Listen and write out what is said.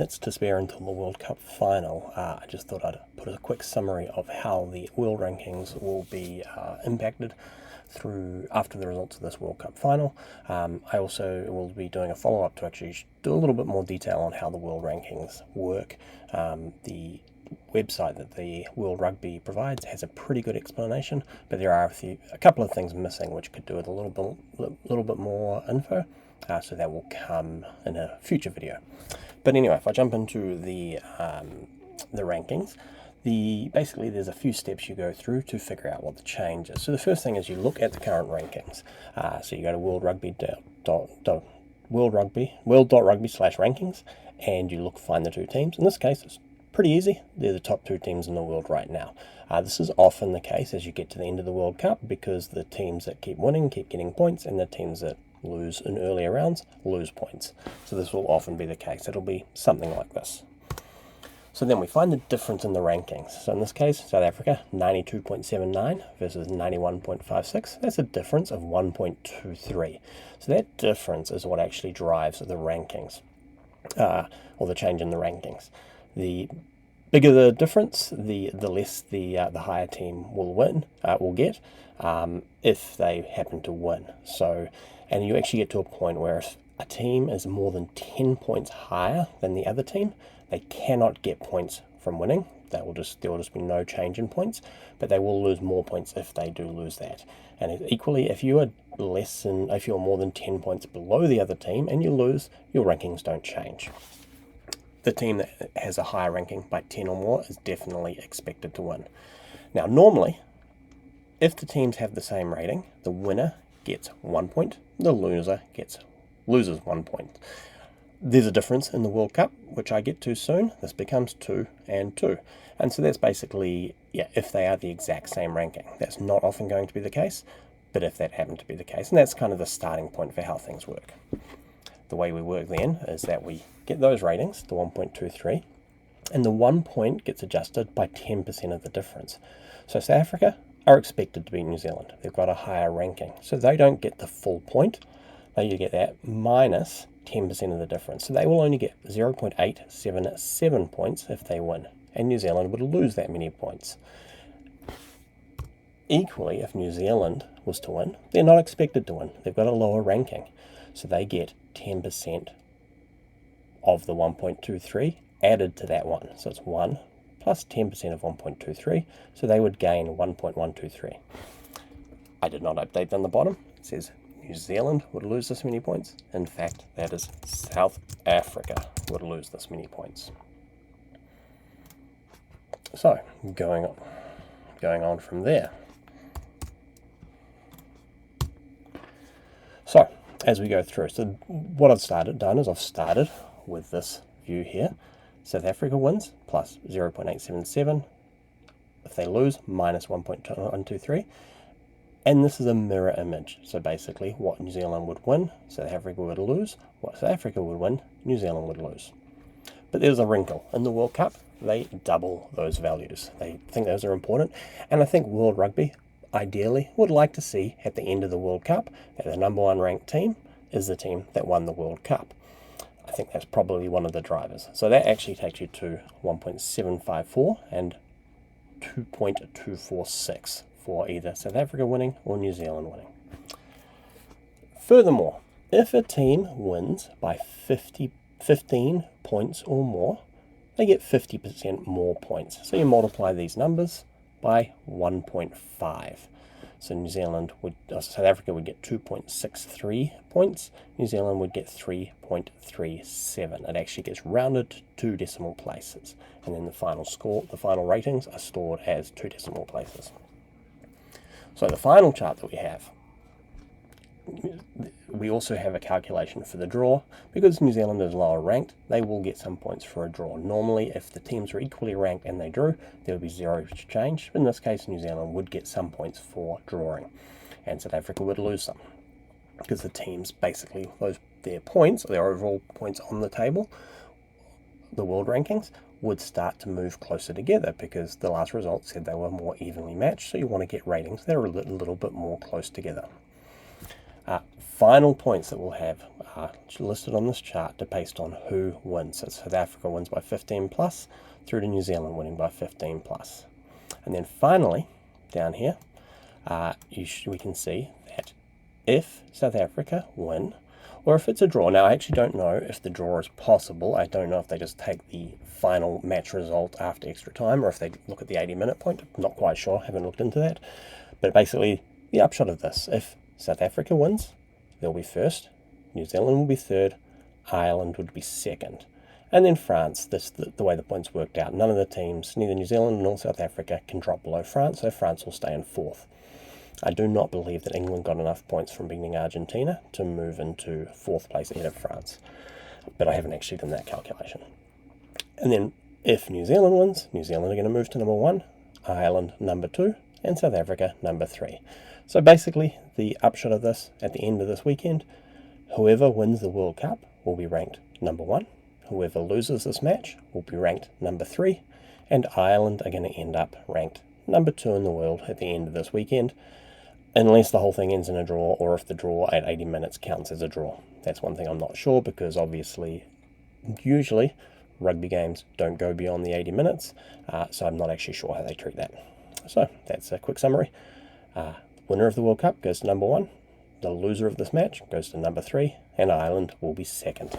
Minutes to spare until the World Cup final. I just thought I'd put a quick summary of how the world rankings will be impacted through after the results of this World Cup final. I also will be doing a follow-up to actually do a little bit more detail on how the world rankings work. The website that the World Rugby provides has a pretty good explanation, but there are a couple of things missing which could do with a little bit more info. So that will come in a future video. But anyway, if I jump into the rankings, basically there's a few steps you go through to figure out what the change is. So the first thing is you look at the current rankings. So you go to world.rugby/rankings, and you find the two teams. In this case, it's pretty easy. They're the top two teams in the world right now. This is often the case as you get to the end of the World Cup, because the teams that keep winning keep getting points, and the teams that lose in earlier rounds lose points. So this will often be the case. It'll be something like this. So then we find the difference in the rankings. So in this case, South Africa 92.79 versus 91.56. That's a difference of 1.23. So that difference is what actually drives the rankings, or the change in the rankings. The bigger the difference, the less the higher team will get if they happen to win. So, and you actually get to a point where if a team is more than 10 points higher than the other team, they cannot get points from winning. There will just be no change in points, but they will lose more points if they do lose that. And equally, if you are more than 10 points below the other team and you lose, your rankings don't change. The team that has a higher ranking by 10 or more is definitely expected to win. Now, normally, if the teams have the same rating, the winner gets 1 point, the loser loses 1 point. There's a difference in the World Cup, which I get to soon. This becomes 2 and 2. And so that's basically, if they are the exact same ranking. That's not often going to be the case, but if that happened to be the case, and that's kind of the starting point for how things work. The way we work then is that we get those ratings, the 1.23, and the 1 point gets adjusted by 10% of the difference. So South Africa are expected to beat New Zealand. They've got a higher ranking, so they don't get the full point. They get that minus 10% of the difference. So they will only get 0.877 points if they win, and New Zealand would lose that many points. Equally, if New Zealand was to win, they're not expected to win. They've got a lower ranking, so they get 10% of the 1.23 added to that one. So it's 1 plus 10% of 1.23, so they would gain 1.123. I did not update on the bottom. It says New Zealand would lose this many points. In fact, that is South Africa would lose this many points. So, going on from there. So, as we go through, so what I've started with this view here. South Africa wins plus 0.877. If they lose, minus 1.123. And this is a mirror image. So basically, what New Zealand would win, South Africa would lose. What South Africa would win, New Zealand would lose. But there's a wrinkle. In the World Cup, they double those values. They think those are important. And I think World Rugby, ideally, would like to see at the end of the World Cup that the number one ranked team is the team that won the World Cup. I think that's probably one of the drivers. So that actually takes you to 1.754 and 2.246 for either South Africa winning or New Zealand winning. Furthermore, if a team wins by 15 points or more, they get 50% more points. So you multiply these numbers by 1.5. So South Africa would get 2.63 points. New Zealand would get 3.37. It actually gets rounded to 2 decimal places. And then the final ratings are stored as 2 decimal places. So the final chart that we have, we also have a calculation for the draw. Because New Zealand is lower ranked, they will get some points for a draw. Normally, if the teams are equally ranked and they drew, there would be 0 change. In this case, New Zealand would get some points for drawing, and South Africa would lose some. Because the teams, basically, their overall points on the table, the world rankings, would start to move closer together because the last result said they were more evenly matched, so you want to get ratings that are a little bit more close together. Final points that we'll have listed on this chart based on who wins. So South Africa wins by 15 plus through to New Zealand winning by 15 plus. And then finally, down here, we can see that if South Africa win, or if it's a draw. Now, I actually don't know if the draw is possible. I don't know if they just take the final match result after extra time, or if they look at the 80-minute point. I'm not quite sure, haven't looked into that. But basically, the upshot of this, if South Africa wins, they'll be first, New Zealand will be third, Ireland would be second. And then France, the way the points worked out, none of the teams, neither New Zealand nor South Africa, can drop below France, so France will stay in fourth. I do not believe that England got enough points from beating Argentina to move into fourth place ahead of France, but I haven't actually done that calculation. And then if New Zealand wins, New Zealand are going to move to number 1, Ireland number 2, and South Africa number 3. So basically, the upshot of this, at the end of this weekend, whoever wins the World Cup will be ranked number 1, whoever loses this match will be ranked number 3, and Ireland are going to end up ranked number 2 in the world at the end of this weekend, unless the whole thing ends in a draw, or if the draw at 80 minutes counts as a draw. That's one thing I'm not sure, because obviously, usually, rugby games don't go beyond the 80 minutes, so I'm not actually sure how they treat that. So, that's a quick summary. Winner of the World Cup goes to number 1, the loser of this match goes to number 3, and Ireland will be second.